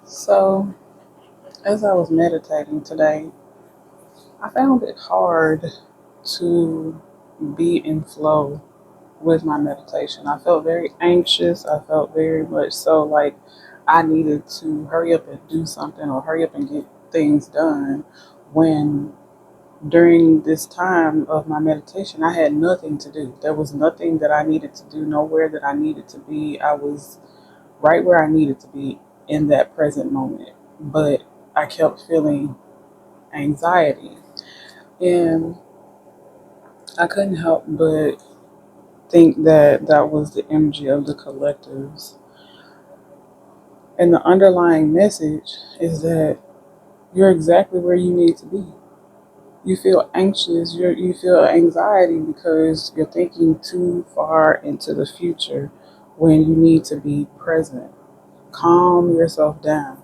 So, as I was meditating today, I found it hard to be in flow with my meditation. I felt very anxious. I felt very much so like I needed to hurry up and do something or hurry up and get things done when during this time of my meditation, I had nothing to do. There was nothing that I needed to do, nowhere that I needed to be. I was right where I needed to be in that present moment. But I kept feeling anxiety. And I couldn't help but think that that was the energy of the collectives. And the underlying message is that you're exactly where you need to be. You feel anxious, you feel anxiety because you're thinking too far into the future when you need to be present. Calm yourself down.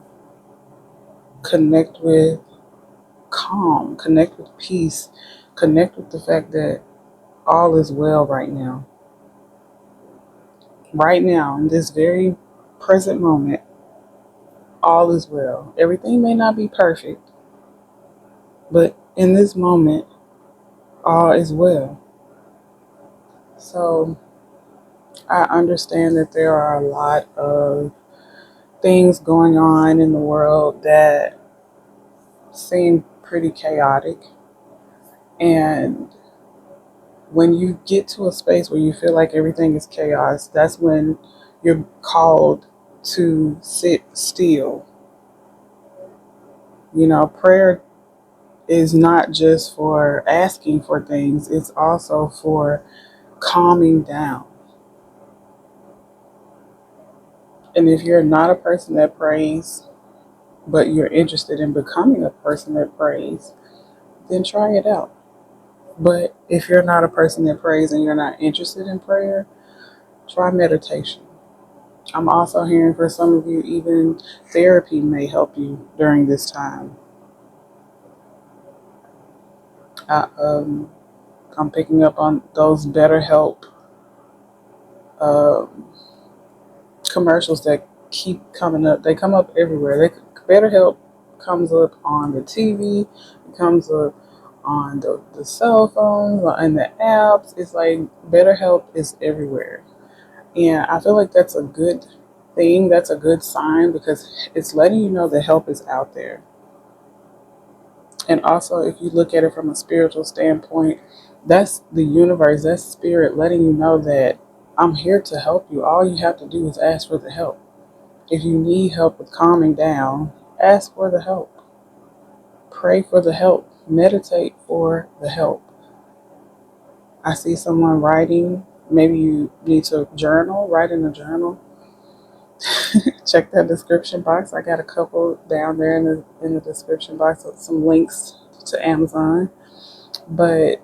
Connect with calm, connect with peace, connect with the fact that all is well right now. Right now, in this very present moment, all is well. Everything may not be perfect, but in this moment, all is well. So I understand that there are a lot of things going on in the world that seem pretty chaotic. And when you get to a space where you feel like everything is chaos, that's when you're called to sit still. Prayer is not just for asking for things, it's also for calming down. And if you're not a person that prays, but you're interested in becoming a person that prays, then try it out. But if you're not a person that prays and you're not interested in prayer, try meditation. I'm also hearing for some of you, even therapy may help you during this time. I, um, I'm picking up on those BetterHelp um, commercials that keep coming up. They come up everywhere. BetterHelp comes up on the TV, it comes up on the cell phones, and the apps. It's like BetterHelp is everywhere. And I feel like that's a good thing. That's a good sign because it's letting you know that help is out there. And also, if you look at it from a spiritual standpoint, that's the universe, that's spirit letting you know that I'm here to help you. All you have to do is ask for the help. If you need help with calming down, ask for the help. Pray for the help. Meditate for the help. I see someone writing. Maybe you need to journal, write in a journal. Check that description box. I got a couple down there in the description box with some links to Amazon. But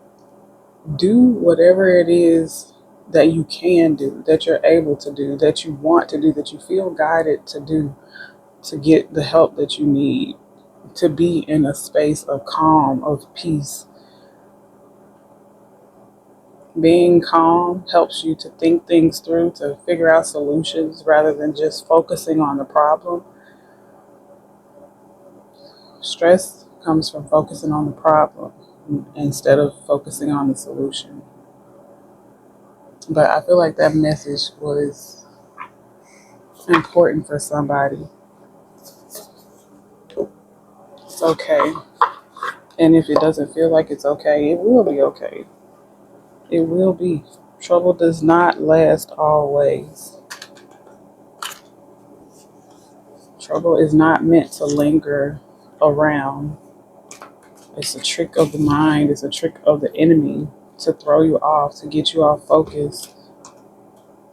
do whatever it is that you can do, that you're able to do, that you want to do, that you feel guided to do to get the help that you need, to be in a space of calm, of peace. Being calm helps you to think things through, to figure out solutions rather than just focusing on the problem. Stress comes from focusing on the problem instead of focusing on the solution. But I feel like that message was important for somebody. It's okay. And if it doesn't feel like it's okay, it will be okay. It will be. Trouble does not last always. Trouble is not meant to linger around. It's a trick of the mind. It's a trick of the enemy to throw you off, to get you off focus,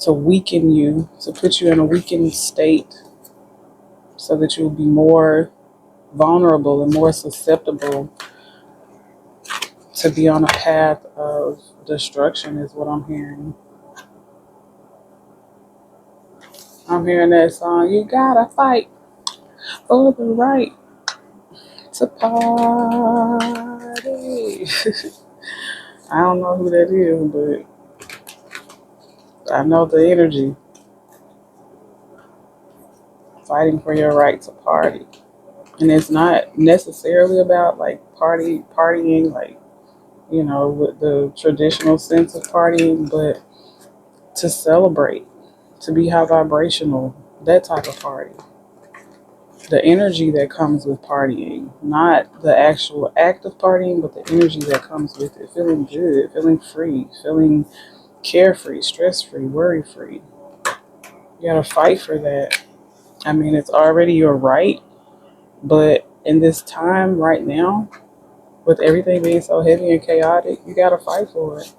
to weaken you, to put you in a weakened state so that you'll be more vulnerable and more susceptible to be on a path of destruction is what I'm hearing. I'm hearing that song, you gotta fight for the right to party. I don't know who that is, but I know the energy. fighting for your right to party. And it's not necessarily about like partying like, with the traditional sense of partying, but to celebrate, to be high vibrational, that type of party. The energy that comes with partying, not the actual act of partying, but the energy that comes with it. Feeling good, feeling free, feeling carefree, stress free, worry free. You gotta fight for that. I mean, it's already your right, but in this time right now, with everything being so heavy and chaotic, you gotta fight for it.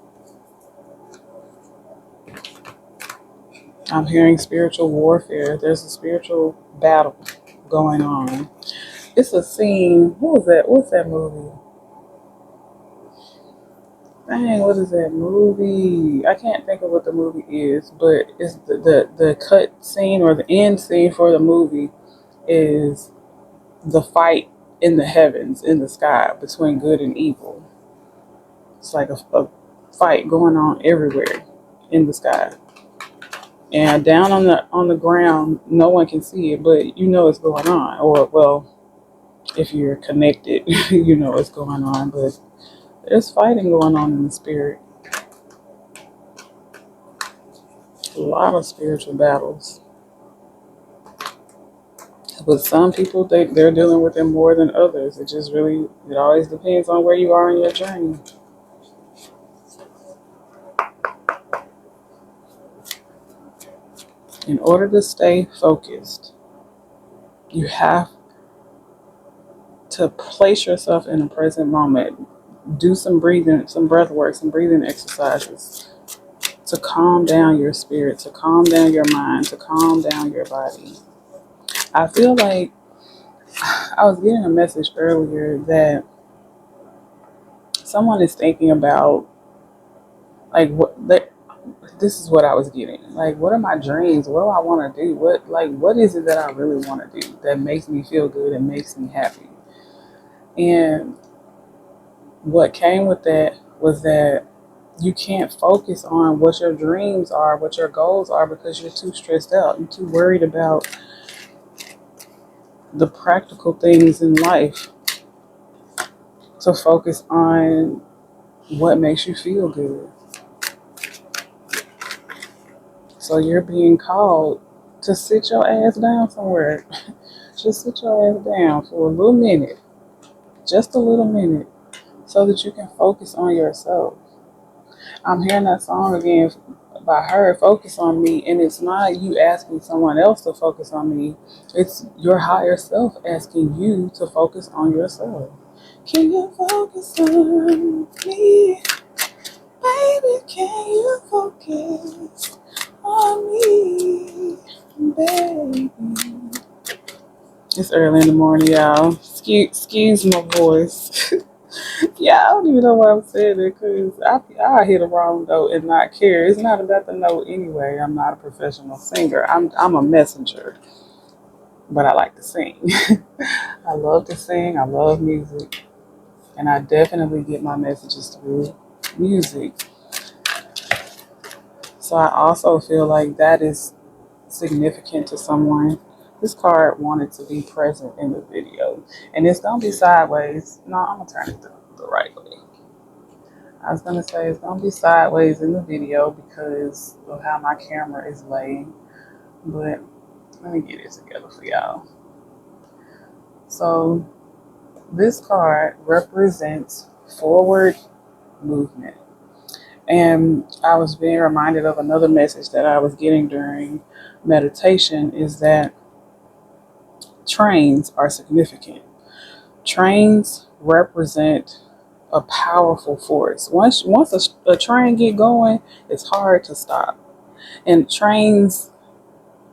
I'm hearing spiritual warfare. There's a spiritual battle going on. It's a scene. What was that? What's that movie? Dang, what is that movie? I can't think of what the movie is, but it's the cut scene or the end scene for the movie is the fight in the heavens, in the sky, between good and evil. It's like a fight going on everywhere in the sky. And down on the ground, no one can see it, but you know it's going on. Or, well, if you're connected, you know what's going on. But there's fighting going on in the spirit. A lot of spiritual battles. But some people, they're dealing with them more than others. It always depends on where you are in your journey. In order to stay focused, you have to place yourself in the present moment. Do some breathing, some breath work, some breathing exercises to calm down your spirit, to calm down your mind, to calm down your body. I feel like I was getting a message earlier that someone is thinking about like this is what I was getting. Like, what are my dreams? What do I want to do? What is it that I really want to do that makes me feel good and makes me happy? And what came with that was that you can't focus on what your dreams are, what your goals are, because you're too stressed out. You're too worried about the practical things in life to focus on what makes you feel good. So you're being called to sit your ass down somewhere. Just sit your ass down for a little minute, just a little minute, so that you can focus on yourself. I'm hearing that song again by her, Focus on Me, and it's not you asking someone else to focus on me. It's your higher self asking you to focus on yourself. Can you focus on me? Baby, can you focus on me? Baby. It's early in the morning, y'all. Excuse my voice. Yeah, I don't even know why I'm saying it, because I hit a wrong note and not care. It's not about the note anyway. I'm not a professional singer. I'm a messenger, but I like to sing. I love to sing. I love music, and I definitely get my messages through music. So I also feel like that is significant to someone. This card wanted to be present in the video, and it's gonna be sideways. No, I'm gonna turn it the right way. I was gonna say it's gonna be sideways in the video because of how my camera is laying, but let me get it together for y'all. So this card represents forward movement. And I was being reminded of another message that I was getting during meditation, is that trains are significant. Trains represent a powerful force. Once a train get going, it's hard to stop. And trains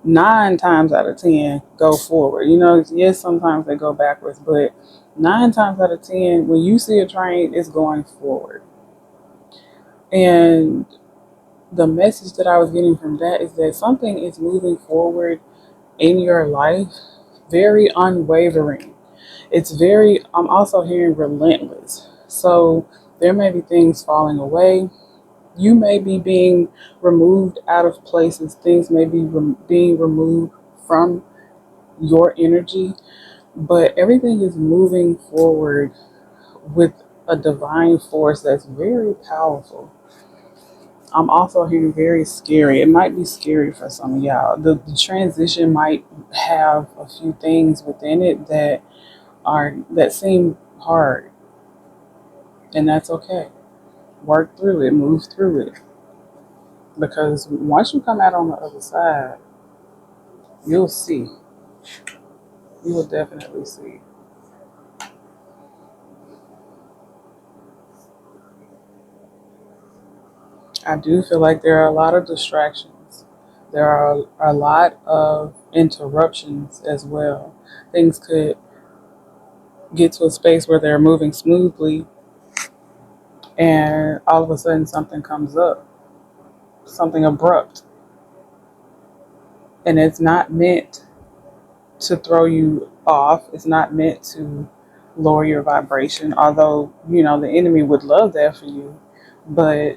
9 times out of 10 go forward. Yes, sometimes they go backwards, but 9 times out of 10, when you see a train, it's going forward. And the message that I was getting from that is that something is moving forward in your life, very unwavering. I'm also hearing relentless. So there may be things falling away. You may be being removed out of places. Things may be being removed from your energy, but everything is moving forward with a divine force that's very powerful. I'm also hearing very scary. It might be scary for some of y'all. The transition might have a few things within it that seem hard, and that's okay. Work through it, move through it, because once you come out on the other side, you'll see. You will definitely see. I do feel like there are a lot of distractions. There are a lot of interruptions as well. Things could get to a space where they're moving smoothly, and all of a sudden something comes up, something abrupt, and it's not meant to throw you off. It's not meant to lower your vibration, although, the enemy would love that for you. But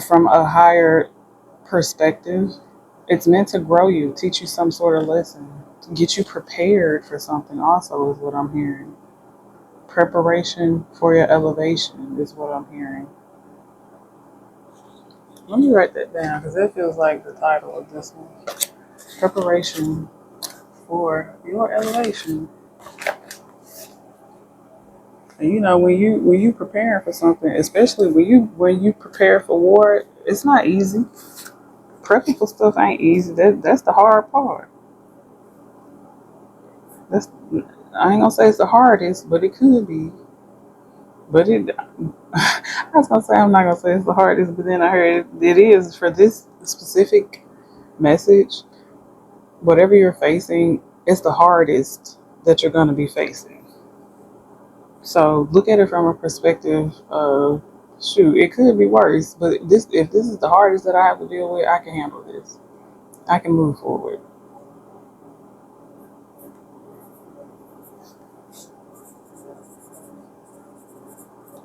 from a higher perspective, it's meant to grow you, teach you some sort of lesson, to get you prepared for something, also, is what I'm hearing. Preparation for your elevation is what I'm hearing. Let me write that down because that feels like the title of this one. Preparation for your elevation. And when you preparing for something, especially when you prepare for war, it's not easy. Prepping for stuff ain't easy. That's the hard part. That's I ain't gonna say it's the hardest, but it could be. But I was gonna say, I'm not gonna say it's the hardest, but then I heard it is for this specific message. Whatever you're facing, it's the hardest that you're gonna be facing. So look at it from a perspective of, shoot, it could be worse, but if this is the hardest that I have to deal with, I can handle this. I can move forward.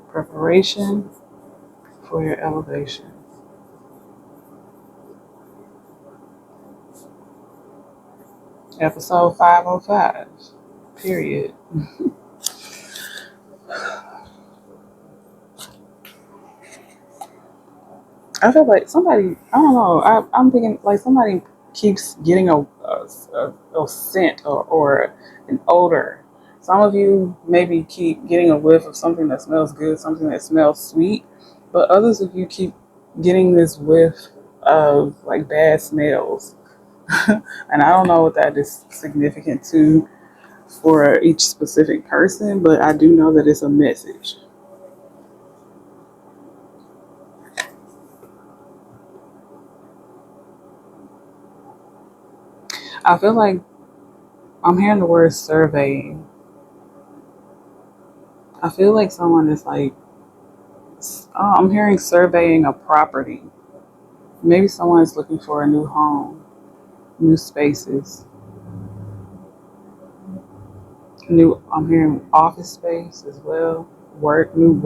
Preparation for your elevation. Episode 505. Period. I feel like somebody, I don't know, I'm thinking like somebody keeps getting a scent or an odor. Some of you maybe keep getting a whiff of something that smells good, something that smells sweet, but others of you keep getting this whiff of like bad smells. And I don't know what that is significant to for each specific person, but I do know that it's a message. I feel like I'm hearing the word surveying. I feel like someone is like, I'm hearing surveying a property. Maybe someone is looking for a new home, new spaces, I'm hearing office space as well, work, new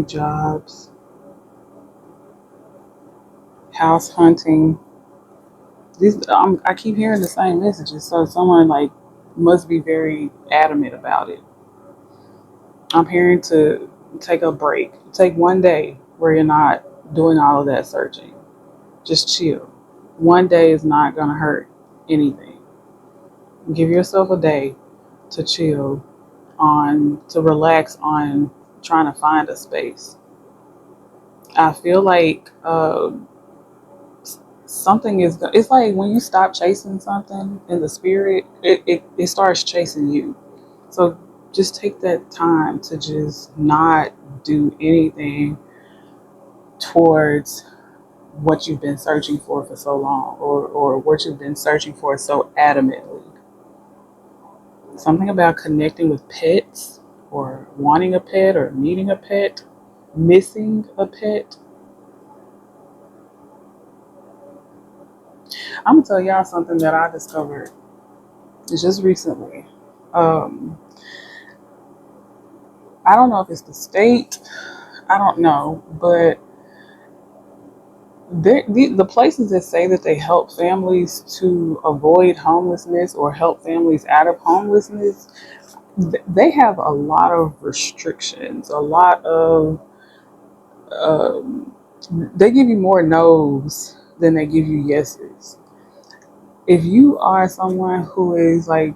jobs, house hunting. I keep hearing the same messages, so someone like must be very adamant about it. I'm hearing to take a break, take one day where you're not doing all of that searching. Just chill. One day is not going to hurt anything. Give yourself a day to chill, to relax on trying to find a space. I feel like something it's like when you stop chasing something in the spirit, it starts chasing you. So just take that time to just not do anything towards what you've been searching for so long, or what you've been searching for so adamantly. Something about connecting with pets, or wanting a pet, or needing a pet, missing a pet. I'm gonna tell y'all something that I discovered just recently. Um, I don't know if it's the state, I don't know, but The places that say that they help families to avoid homelessness or help families out of homelessness, they have a lot of restrictions, a lot of, um, they give you more no's than they give you yeses. If you are someone who is like,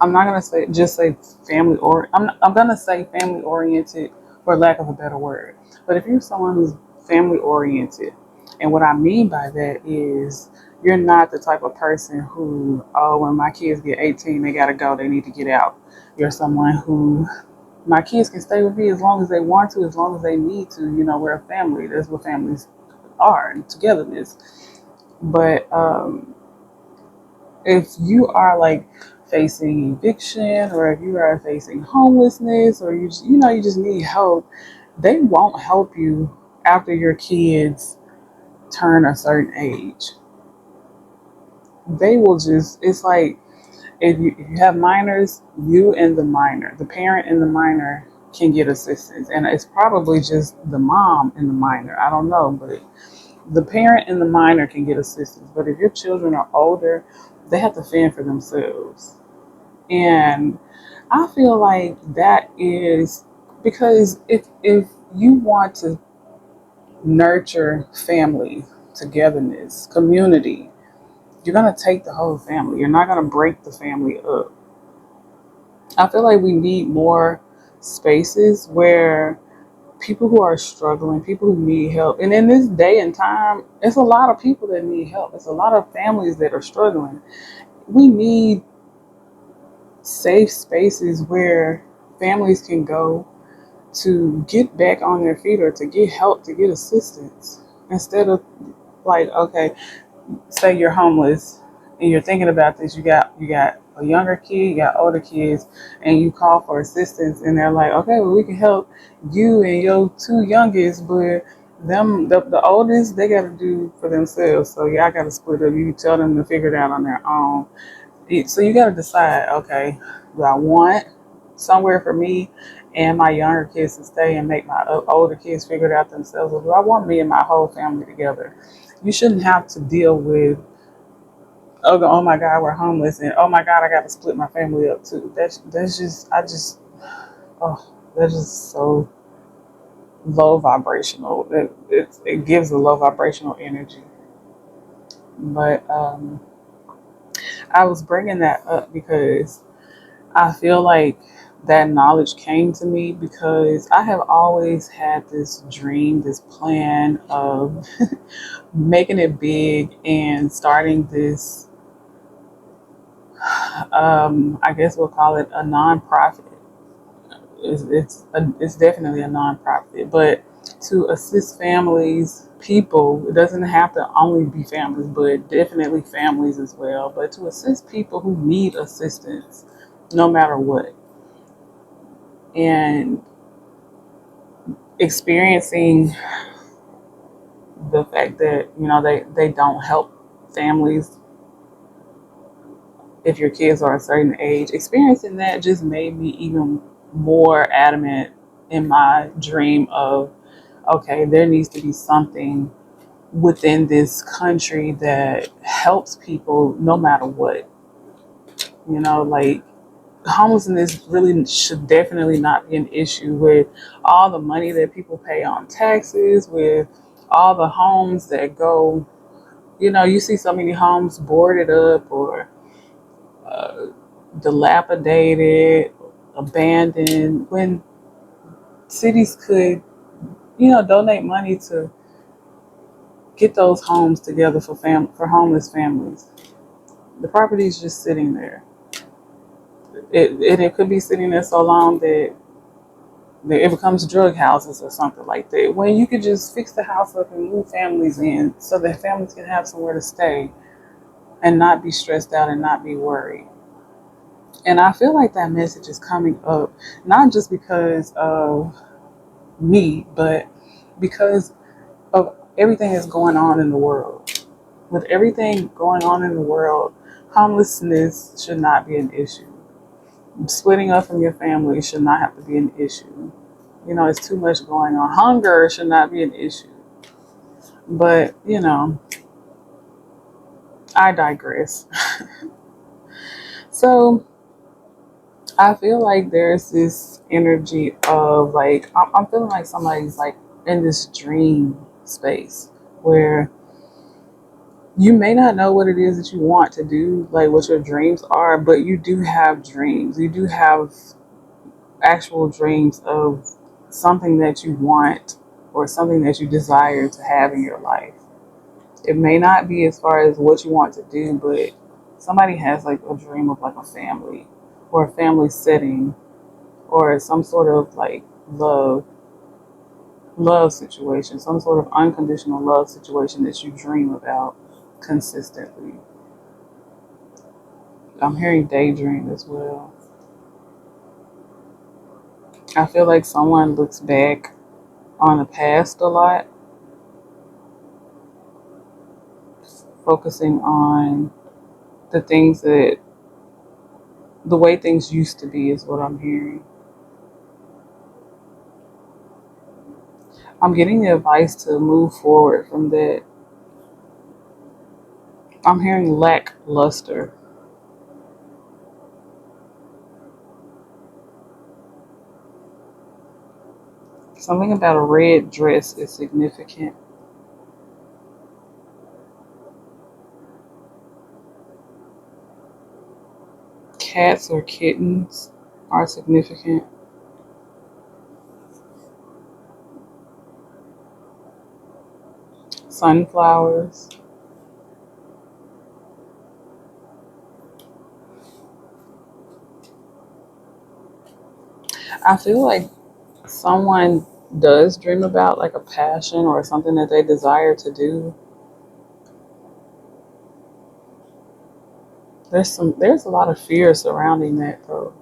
I'm not gonna say just say family, or I'm gonna say family oriented for lack of a better word. But if you're someone who's family oriented, and what I mean by that is you're not the type of person who, oh, when my kids get 18, they gotta go, they need to get out. You're someone who, my kids can stay with me as long as they want to, as long as they need to. You know, we're a family. That's what families are, togetherness. But if you are like facing eviction, or if you are facing homelessness, or you just need help, they won't help you after your kids turn a certain age. They will just, it's like, if you have minors, you and the minor, the parent and the minor can get assistance, and it's probably just the mom and the minor, I don't know, but the parent and the minor can get assistance. But if your children are older, they have to fend for themselves. And I feel like that is because if you want to nurture family, togetherness, community, you're gonna take the whole family. You're not gonna break the family up. I feel like we need more spaces where people who are struggling, people who need help, and in this day and time, it's a lot of people that need help. It's a lot of families that are struggling. We need safe spaces where families can go to get back on their feet, or to get help, to get assistance, instead of like, okay, say you're homeless and you're thinking about this, you got a younger kid, you got older kids, and you call for assistance, and they're like, okay, well, we can help you and your two youngest, but the oldest, they got to do for themselves, so yeah, I got to split up. You tell them to figure it out on their own. So you got to decide, okay, do I want somewhere for me and my younger kids to stay and make my older kids figure it out themselves, or do I want me and my whole family together? You shouldn't have to deal with, oh my God, we're homeless, and oh my God, I got to split my family up too. That's just, oh, that's just so low vibrational. It gives a low vibrational energy. But I was bringing that up because I feel like that knowledge came to me because I have always had this dream, this plan of making it big and starting this, I guess we'll call it a nonprofit. It's definitely a nonprofit, but to assist families, people. It doesn't have to only be families, but definitely families as well. But to assist people who need assistance, no matter what, and experiencing the fact that they don't help families if your kids are a certain age. Experiencing that just made me even more adamant in my dream of, okay, there needs to be something within this country that helps people no matter what. Like, homelessness really should definitely not be an issue with all the money that people pay on taxes, with all the homes that go, you see so many homes boarded up, or uh, dilapidated, abandoned, when cities could, donate money to get those homes together for homeless families. The property is just sitting there. It could be sitting there so long that it becomes drug houses or something like that. When you could just fix the house up and move families in so that families can have somewhere to stay and not be stressed out and not be worried. And I feel like that message is coming up not just because of me, but because of everything that's going on in the world. With everything going on in the world, homelessness should not be an issue. Splitting up from your family should not have to be an issue. It's too much going on. Hunger should not be an issue. But, I digress. So I feel like there's this energy of like, I'm feeling like somebody's like in this dream space where you may not know what it is that you want to do, like what your dreams are, but you do have dreams. You do have actual dreams of something that you want or something that you desire to have in your life. It may not be as far as what you want to do, but somebody has like a dream of like a family or a family setting or some sort of like love situation, some sort of unconditional love situation that you dream about consistently. I'm hearing daydream as well. I feel like someone looks back on the past a lot, focusing on the things that the way things used to be is what I'm hearing. I'm getting the advice to move forward from that. I'm hearing lackluster. Something about a red dress is significant. Cats or kittens are significant. Sunflowers. I feel like someone does dream about like a passion or something that they desire to do. There's a lot of fear surrounding that though.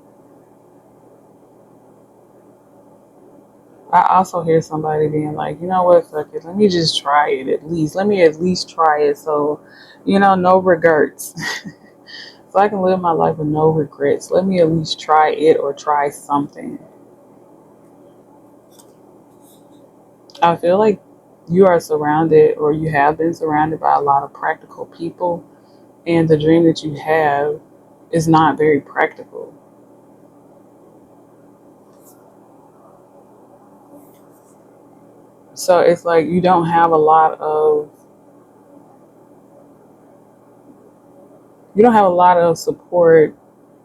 I also hear somebody being like, you know what, fuck it, let me just try it at least. Let me at least try it so, no regrets. So I can live my life with no regrets. Let me at least try it or try something. I feel like you are surrounded or you have been surrounded by a lot of practical people, and the dream that you have is not very practical. So it's like you don't have a lot of support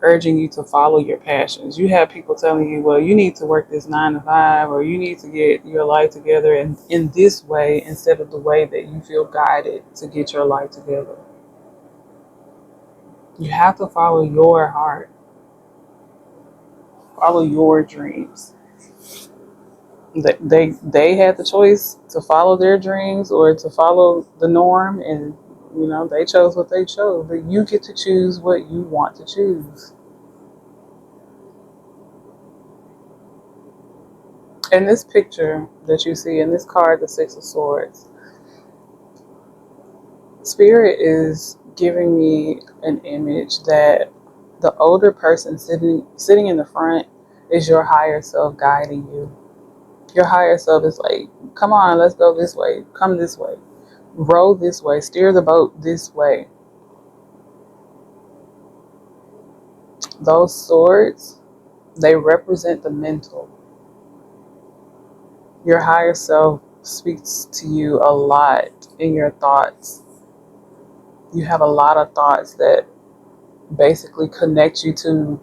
urging you to follow your passions. You have people telling you, well, you need to work this 9 to 5, or you need to get your life together in this way instead of the way that you feel guided to get your life together. You have to follow your heart, follow your dreams. They had the choice to follow their dreams or to follow the norm, and they chose what they chose. But you get to choose what you want to choose. In this picture that you see in this card, the Six of Swords, Spirit is giving me an image that the older person sitting in the front is your higher self guiding you. Your higher self is like, come on, let's go this way. Come this way. Row this way. Steer the boat this way. Those swords, they represent the mental. Your higher self speaks to you a lot in your thoughts. You have a lot of thoughts that basically connect you to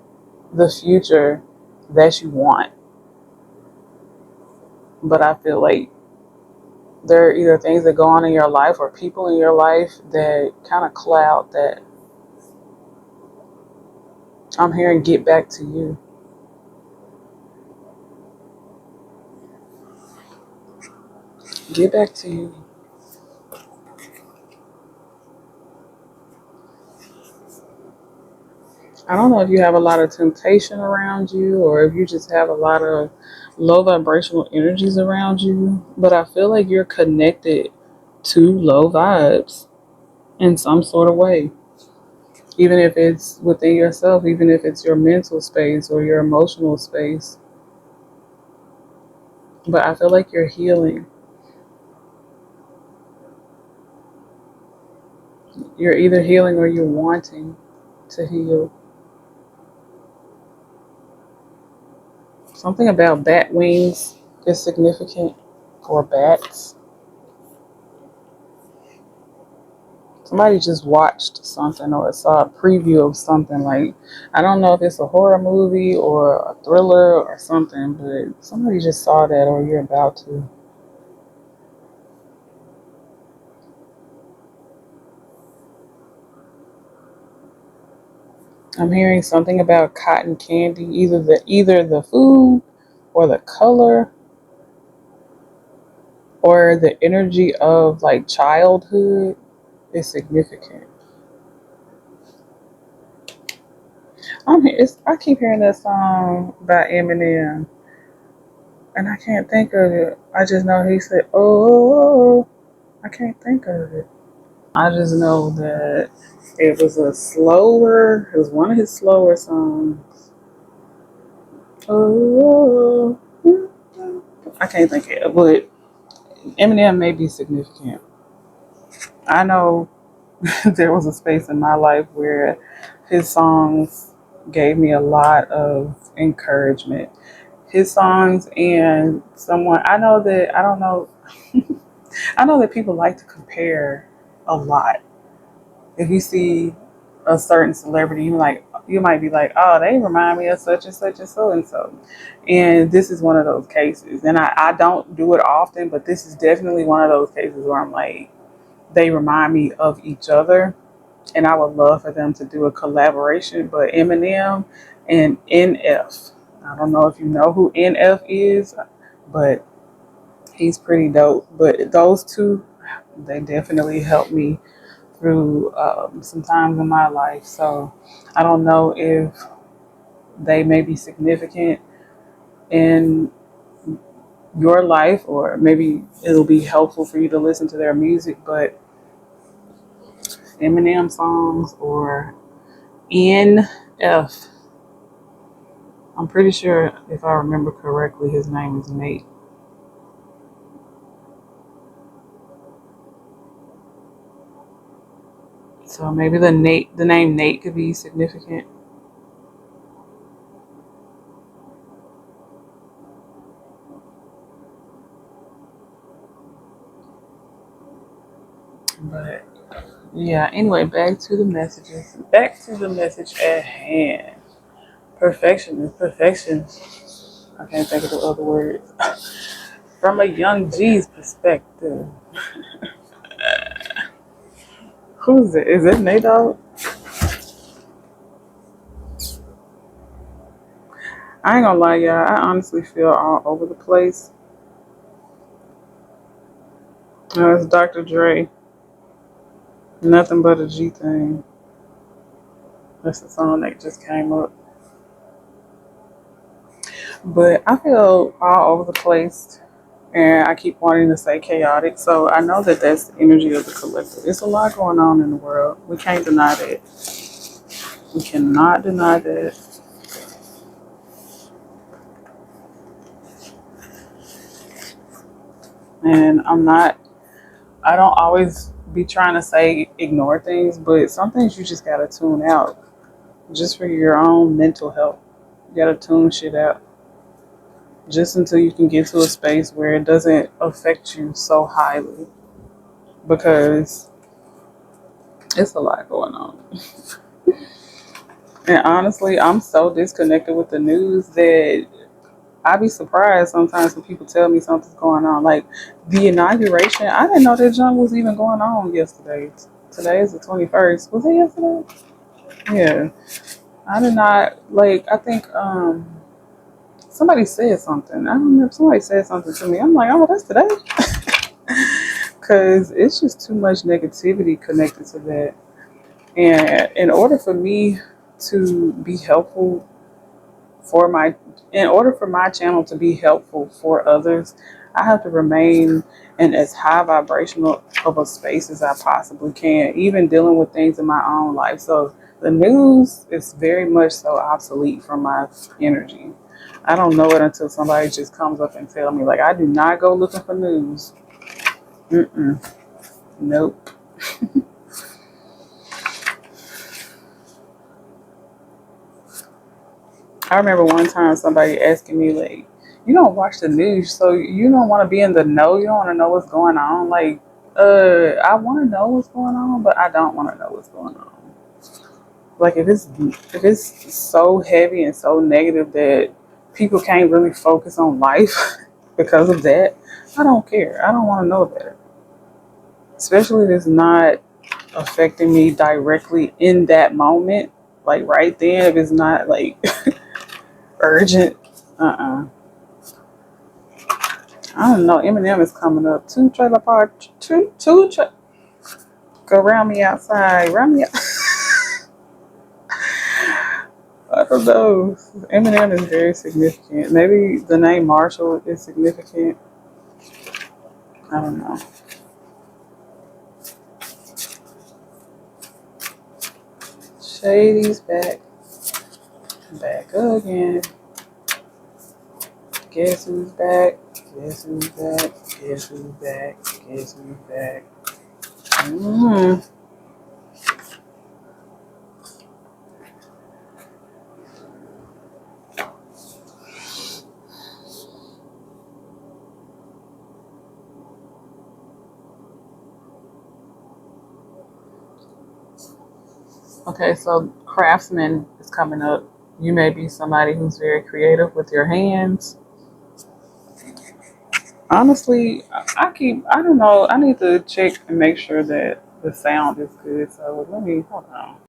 the future that you want. But I feel like there are either things that go on in your life or people in your life that kind of cloud that. I'm hearing get back to you. Get back to you. I don't know if you have a lot of temptation around you or if you just have a lot of low vibrational energies around you, but I feel like you're connected to low vibes in some sort of way. Even if it's within yourself, even if it's your mental space or your emotional space. But I feel like you're healing. You're either healing or you're wanting to heal. Something about bat wings is significant, or bats. Somebody just watched something or saw a preview of something, like, I don't know if it's a horror movie or a thriller or something, but somebody just saw that or you're about to. I'm hearing something about cotton candy, either the food or the color or the energy of like childhood is significant. I keep hearing that song by Eminem, and I can't think of it. I just know he said, "Oh, I can't think of it." I just know that it was one of his slower songs. Oh, I can't think of it, but Eminem may be significant. I know there was a space in my life where his songs gave me a lot of encouragement. His songs and someone I don't know I know that people like to compare a lot. If you see a certain celebrity, you might be like, oh, they remind me of such and such and so and so. And this is one of those cases. And I don't do it often, but this is definitely one of those cases where I'm like, they remind me of each other. And I would love for them to do a collaboration. But Eminem and NF. I don't know if you know who NF is, but he's pretty dope. But those two, they definitely helped me through some times in my life. So I don't know if they may be significant in your life, or maybe it'll be helpful for you to listen to their music, but Eminem songs or NF. I'm pretty sure, if I remember correctly, his name is Nate. So maybe the name Nate could be significant. But yeah, anyway, back to the messages. Back to the message at hand. Perfection is perfection. I can't think of the other words. From a young G's perspective. Who's it? Is it Nate Dogg? I ain't gonna lie, y'all. I honestly feel all over the place. It's Dr. Dre. Nothing but a G thing. That's the song that just came up. But I feel all over the place. And I keep wanting to say chaotic. So I know that that's the energy of the collective. It's a lot going on in the world. We can't deny that. We cannot deny that. And I don't always be trying to say ignore things, but some things you just gotta tune out just for your own mental health. You gotta tune shit out just until you can get to a space where it doesn't affect you so highly, because it's a lot going on. And honestly, I'm so disconnected with the news that I be surprised sometimes when people tell me something's going on. Like the inauguration, I didn't know that junk was even going on yesterday. Today is the 21st. Was it yesterday? Yeah. I did not, like, I think somebody said something. I don't know if somebody said something to me. I'm like, oh, that's today. Because it's just too much negativity connected to that. And in order for me to be helpful for my, in order for my channel to be helpful for others, I have to remain in as high vibrational of a space as I possibly can, even dealing with things in my own life. So the news is very much so obsolete from my energy. I don't know it until somebody just comes up and tell me, like, I do not go looking for news. Mm-mm. Nope. I remember one time somebody asking me, like, you don't watch the news, so you don't want to be in the know. You don't want to know what's going on. Like, I want to know what's going on, but I don't want to know what's going on. Like, if it's so heavy and so negative that people can't really focus on life because of that, I don't care. I don't want to know about it. Especially if it's not affecting me directly in that moment, like right then. If it's not like urgent, I don't know. Eminem is coming up. Two trailer park. Go round me outside. Round me out. I don't know. Eminem is very significant. Maybe the name Marshall is significant. I don't know. Shady's back. Back again. Guess who's back? Guess who's back? Guess who's back? Guess who's back? Mm. Okay, so craftsman is coming up. You may be somebody who's very creative with your hands. Honestly, I don't know. I need to check and make sure that the sound is good. So let me, hold on.